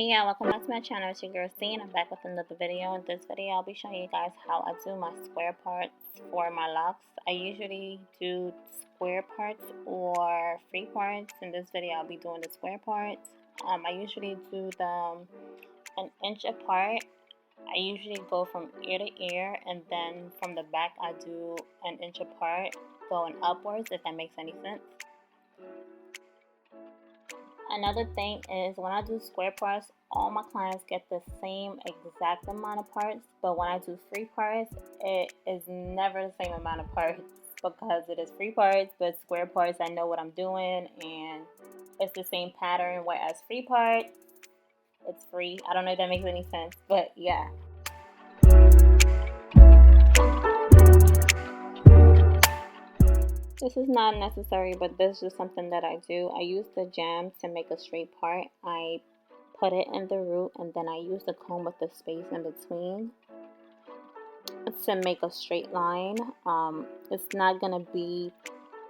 Hey y'all, welcome back to my channel. It's your girl C, and I'm back with another video. In this video, I'll be showing you guys how I do my square parts for my locks. I usually do square parts or free parts. In this video, I'll be doing the square parts. I usually do them an inch apart. I usually go from ear to ear, and then from the back, I do an inch apart, going upwards, if that makes any sense. Another thing is when I do square parts, all my clients get the same exact amount of parts, but when I do free parts, it is never the same amount of parts because it is free parts, but square parts, I know what I'm doing and it's the same pattern, whereas free parts, it's free. I don't know if that makes any sense, but yeah. This is not necessary, but this is just something that I do. I use the jam to make a straight part. I put it in the root, and then I use the comb with the space in between to make a straight line. It's not gonna be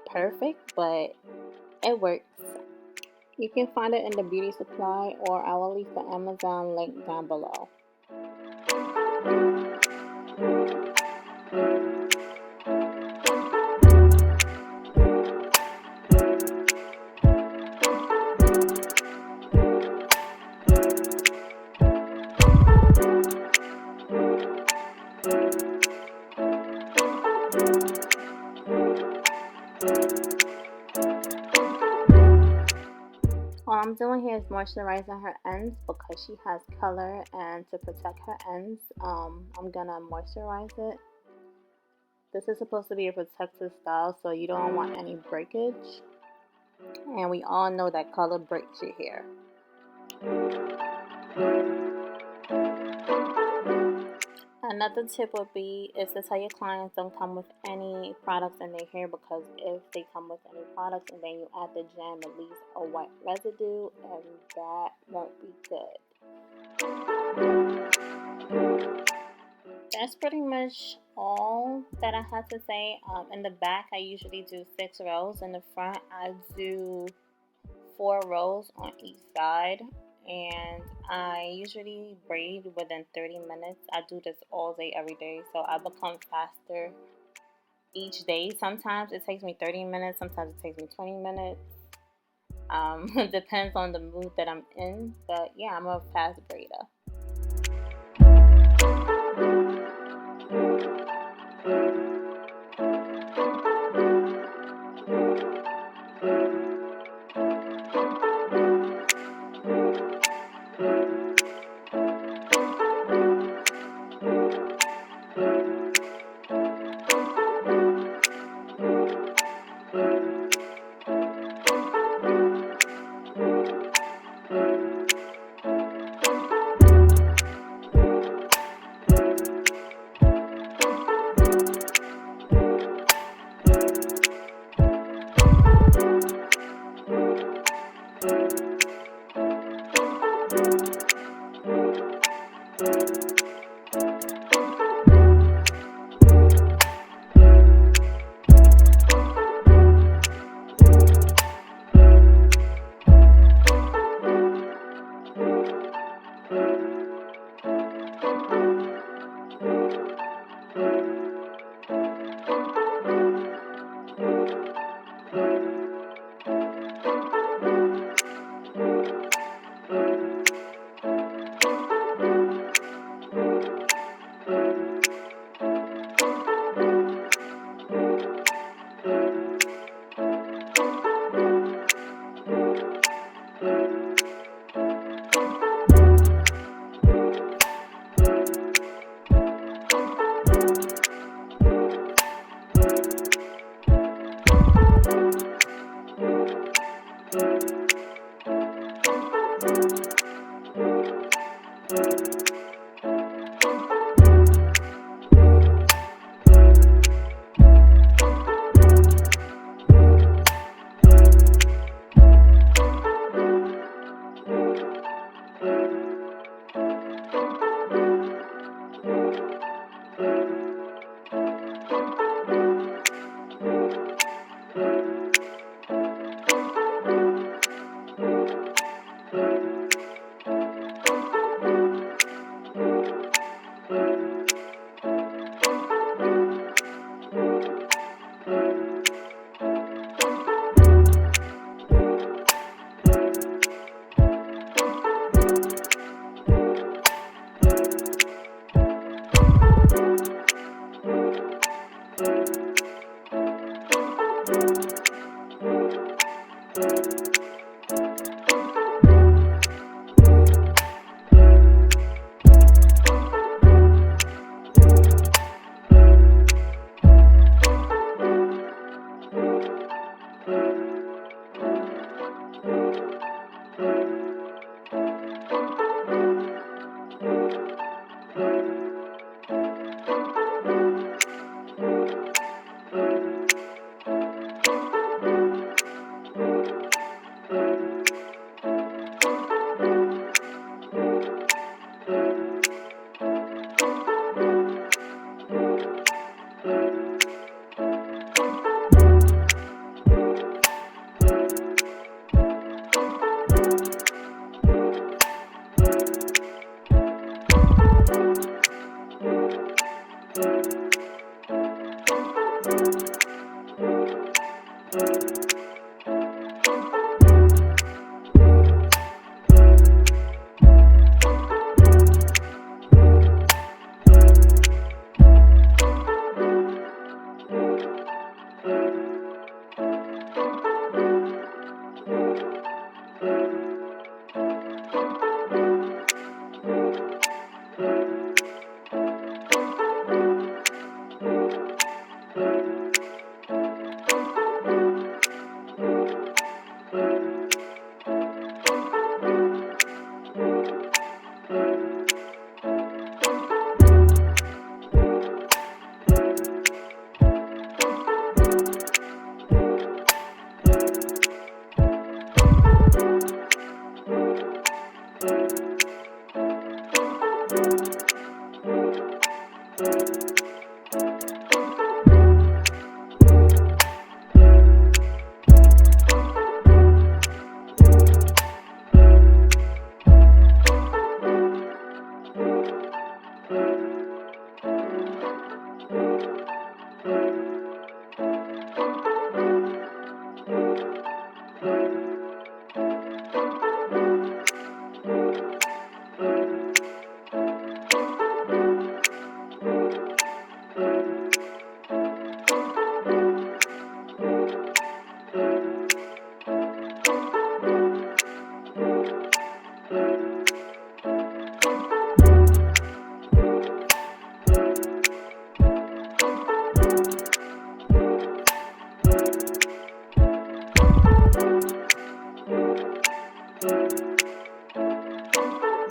perfect, but it works. You can find it in the beauty supply, or I will leave the Amazon link down below. All I'm doing here is moisturizing her ends because she has color, and to protect her ends, I'm gonna moisturize it. This is supposed to be a protective style, so you don't want any breakage. And we all know that color breaks your hair. Another tip would be is to tell your clients don't come with any products in their hair, because if they come with any products and then you add the jam, it leaves a white residue, and that won't be good. That's pretty much all that I had to say. In the back, I usually do 6 rows. In the front, I do 4 rows on each side. And I usually braid within 30 minutes. I do this all day, every day, so I become faster each day. Sometimes it takes me 30 minutes, sometimes it takes me 20 minutes. It depends on the mood that I'm in, but yeah, I'm a fast braider.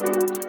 you.